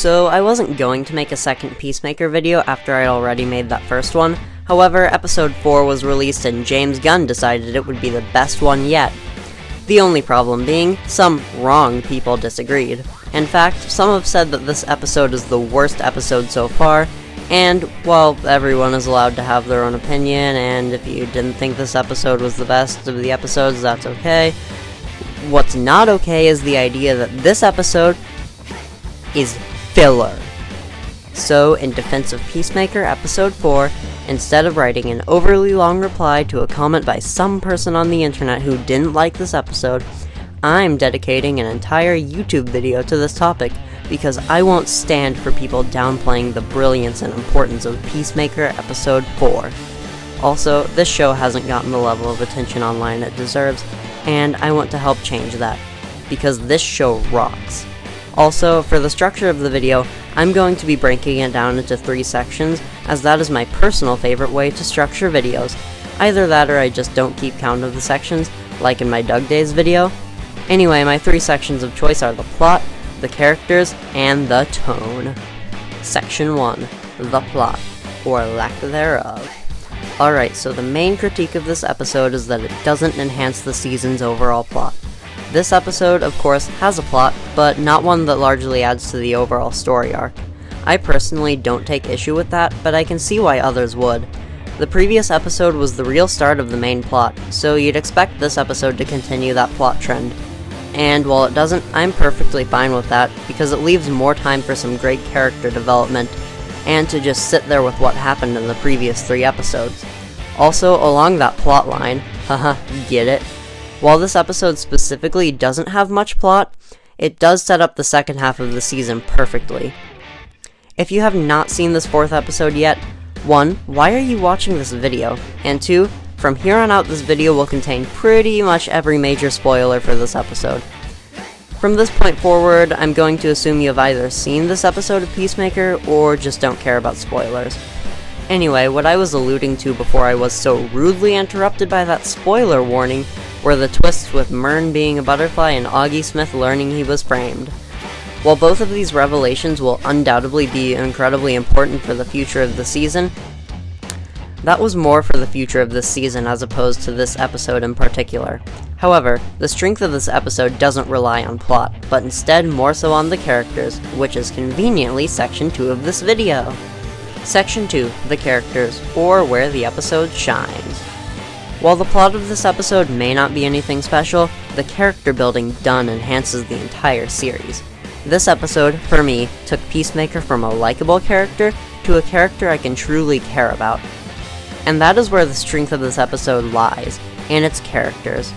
So I wasn't going to make a second Peacemaker video after I'd already made that first one. However, episode 4 was released and James Gunn decided it would be the best one yet. The only problem being, some wrong people disagreed. In fact, some have said that this episode is the worst episode so far, and while everyone is allowed to have their own opinion, and if you didn't think this episode was the best of the episodes, that's okay. What's not okay is the idea that this episode is filler. So, in defense of Peacemaker Episode 4, instead of writing an overly long reply to a comment by some person on the internet who didn't like this episode, I'm dedicating an entire YouTube video to this topic because I won't stand for people downplaying the brilliance and importance of Peacemaker Episode 4. Also, this show hasn't gotten the level of attention online it deserves, and I want to help change that, because this show rocks. Also, for the structure of the video, I'm going to be breaking it down into 3 sections, as that is my personal favorite way to structure videos. Either that or I just don't keep count of the sections, like in my Doug Days video. Anyway, my 3 sections of choice are the plot, the characters, and the tone. Section 1. The plot, or lack thereof. Alright, so the main critique of this episode is that it doesn't enhance the season's overall plot. This episode, of course, has a plot, but not one that largely adds to the overall story arc. I personally don't take issue with that, but I can see why others would. The previous episode was the real start of the main plot, so you'd expect this episode to continue that plot trend. And while it doesn't, I'm perfectly fine with that, because it leaves more time for some great character development, and to just sit there with what happened in the previous 3 episodes. Also, along that plot line, haha, get it? While this episode specifically doesn't have much plot, it does set up the second half of the season perfectly. If you have not seen this 4th episode yet, 1. Why are you watching this video? And 2. From here on out, this video will contain pretty much every major spoiler for this episode. From this point forward, I'm going to assume you have either seen this episode of Peacemaker, or just don't care about spoilers. Anyway, what I was alluding to before I was so rudely interrupted by that spoiler warning were the twists with Myrn being a butterfly and Augie Smith learning he was framed. While both of these revelations will undoubtedly be incredibly important for the future of the season, that was more for the future of this season as opposed to this episode in particular. However, the strength of this episode doesn't rely on plot, but instead more so on the characters, which is conveniently section 2 of this video. Section 2, the characters, or where the episode shines. While the plot of this episode may not be anything special, the character building done enhances the entire series. This episode, for me, took Peacemaker from a likable character to a character I can truly care about. And that is where the strength of this episode lies, in its characters.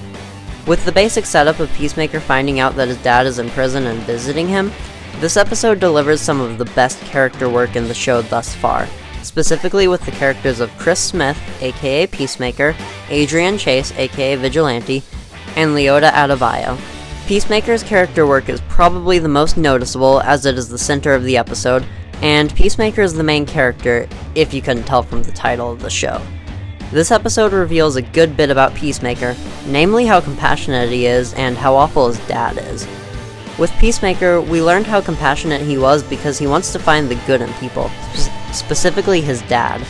With the basic setup of Peacemaker finding out that his dad is in prison and visiting him, this episode delivers some of the best character work in the show thus far, specifically with the characters of Chris Smith, aka Peacemaker, Adrian Chase, aka Vigilante, and Leota Adebayo. Peacemaker's character work is probably the most noticeable, as it is the center of the episode, and Peacemaker is the main character, if you couldn't tell from the title of the show. This episode reveals a good bit about Peacemaker, namely how compassionate he is and how awful his dad is. With Peacemaker, we learned how compassionate he was because he wants to find the good in people, specifically his dad.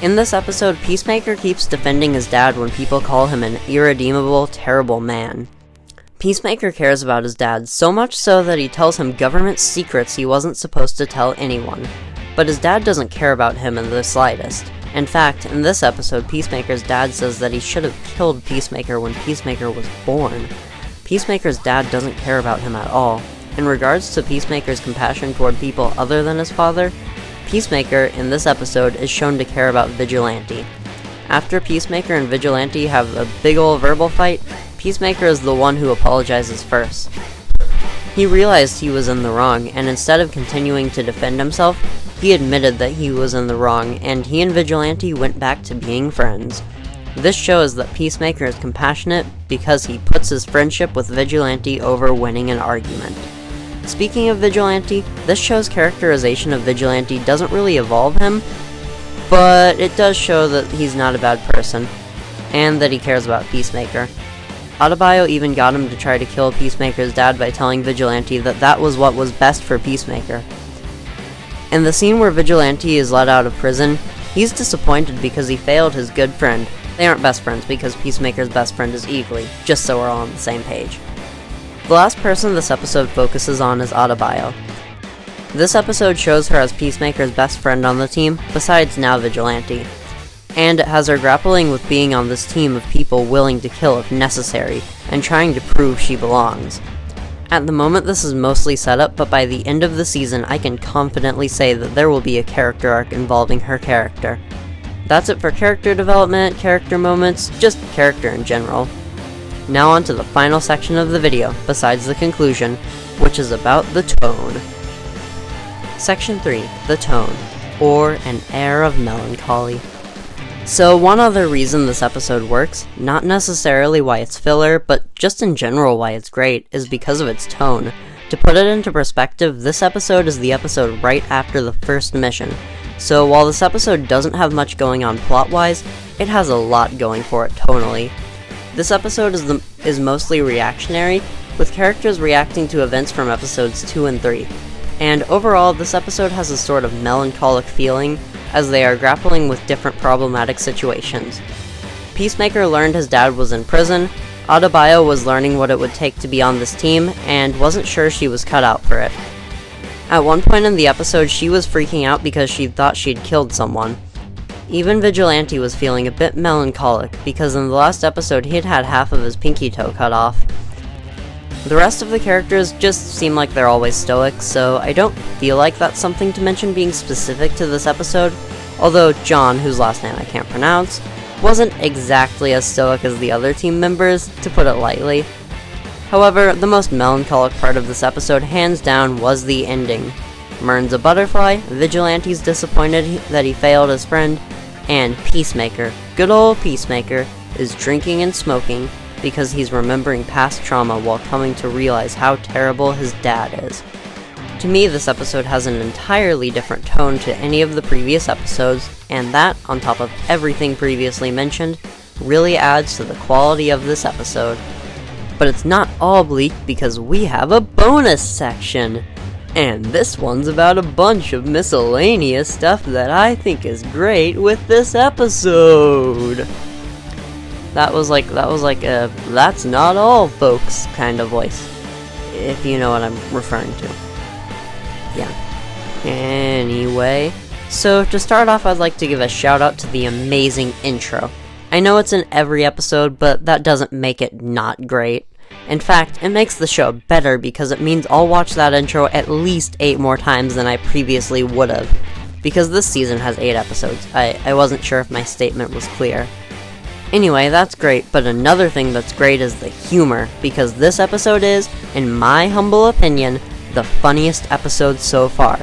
In this episode, Peacemaker keeps defending his dad when people call him an irredeemable, terrible man. Peacemaker cares about his dad, so much so that he tells him government secrets he wasn't supposed to tell anyone. But his dad doesn't care about him in the slightest. In fact, in this episode, Peacemaker's dad says that he should have killed Peacemaker when Peacemaker was born. Peacemaker's dad doesn't care about him at all. In regards to Peacemaker's compassion toward people other than his father, Peacemaker, in this episode, is shown to care about Vigilante. After Peacemaker and Vigilante have a big ol' verbal fight, Peacemaker is the one who apologizes first. He realized he was in the wrong, and instead of continuing to defend himself, he admitted that he was in the wrong, and he and Vigilante went back to being friends. This shows that Peacemaker is compassionate because he puts his friendship with Vigilante over winning an argument. Speaking of Vigilante, this show's characterization of Vigilante doesn't really evolve him, but it does show that he's not a bad person, and that he cares about Peacemaker. Adebayo even got him to try to kill Peacemaker's dad by telling Vigilante that that was what was best for Peacemaker. In the scene where Vigilante is let out of prison, he's disappointed because he failed his good friend. They aren't best friends because Peacemaker's best friend is Eagly, just so we're all on the same page. The last person this episode focuses on is Adebayo. This episode shows her as Peacemaker's best friend on the team, besides now Vigilante. And it has her grappling with being on this team of people willing to kill if necessary, and trying to prove she belongs. At the moment this is mostly set up, but by the end of the season I can confidently say that there will be a character arc involving her character. That's it for character development, character moments, just character in general. Now on to the final section of the video, besides the conclusion, which is about the tone. Section 3, the tone, or an air of melancholy. So one other reason this episode works, not necessarily why it's filler, but just in general why it's great, is because of its tone. To put it into perspective, this episode is the episode right after the first mission. So while this episode doesn't have much going on plot-wise, it has a lot going for it tonally. This episode is mostly reactionary, with characters reacting to events from episodes 2 and 3. And overall, this episode has a sort of melancholic feeling, as they are grappling with different problematic situations. Peacemaker learned his dad was in prison, Adebayo was learning what it would take to be on this team, and wasn't sure she was cut out for it. At one point in the episode, she was freaking out because she thought she'd killed someone. Even Vigilante was feeling a bit melancholic, because in the last episode he'd had half of his pinky toe cut off. The rest of the characters just seem like they're always stoic, so I don't feel like that's something to mention being specific to this episode, although John, whose last name I can't pronounce, wasn't exactly as stoic as the other team members, to put it lightly. However, the most melancholic part of this episode, hands down, was the ending. Mern's a butterfly, Vigilante's disappointed that he failed his friend, and Peacemaker, good old Peacemaker, is drinking and smoking because he's remembering past trauma while coming to realize how terrible his dad is. To me, this episode has an entirely different tone to any of the previous episodes, and that, on top of everything previously mentioned, really adds to the quality of this episode. But it's not all bleak because we have a bonus section! And this one's about a bunch of miscellaneous stuff that I think is great with this episode! That was like a "that's not all, folks" kind of voice, if you know what I'm referring to. Yeah. Anyway, so to start off, I'd like to give a shout out to the amazing intro. I know it's in every episode, but that doesn't make it not great. In fact, it makes the show better because it means I'll watch that intro at least 8 more times than I previously would have. Because this season has 8 episodes. I wasn't sure if my statement was clear. Anyway, that's great, but another thing that's great is the humor, because this episode is, in my humble opinion, the funniest episode so far.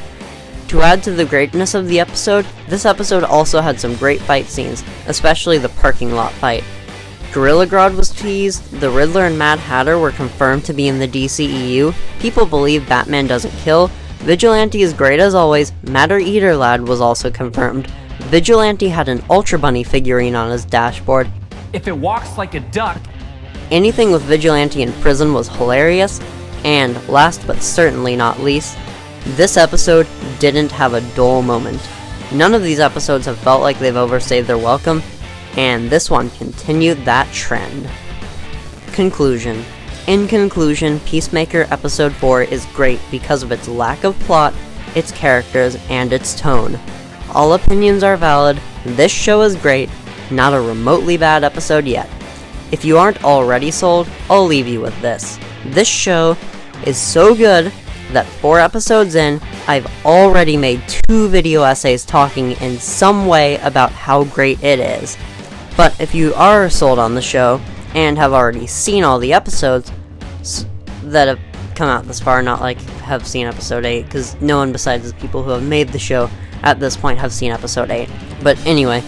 To add to the greatness of the episode, this episode also had some great fight scenes, especially the parking lot fight. Gorilla Grodd was teased, the Riddler and Mad Hatter were confirmed to be in the DCEU, people believe Batman doesn't kill, Vigilante is great as always, Matter Eater Lad was also confirmed, Vigilante had an Ultra Bunny figurine on his dashboard. If it walks like a duck. Anything with Vigilante in prison was hilarious, and last but certainly not least, this episode didn't have a dull moment. None of these episodes have felt like they've overstayed their welcome, and this one continued that trend. Conclusion. In conclusion, Peacemaker Episode 4 is great because of its lack of plot, its characters, and its tone. All opinions are valid, this show is great, not a remotely bad episode yet. If you aren't already sold, I'll leave you with this. This show is so good that 4 episodes in, I've already made 2 video essays talking in some way about how great it is. But if you are sold on the show, and have already seen all the episodes that have come out this far, not like have seen episode 8, because no one besides the people who have made the show at this point have seen episode 8. But anyway,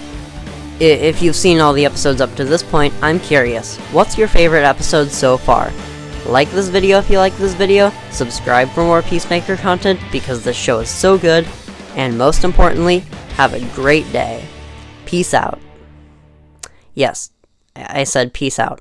if you've seen all the episodes up to this point, I'm curious, what's your favorite episode so far? Like this video if you like this video, subscribe for more Peacemaker content because this show is so good, and most importantly, have a great day. Peace out. Yes, I said peace out.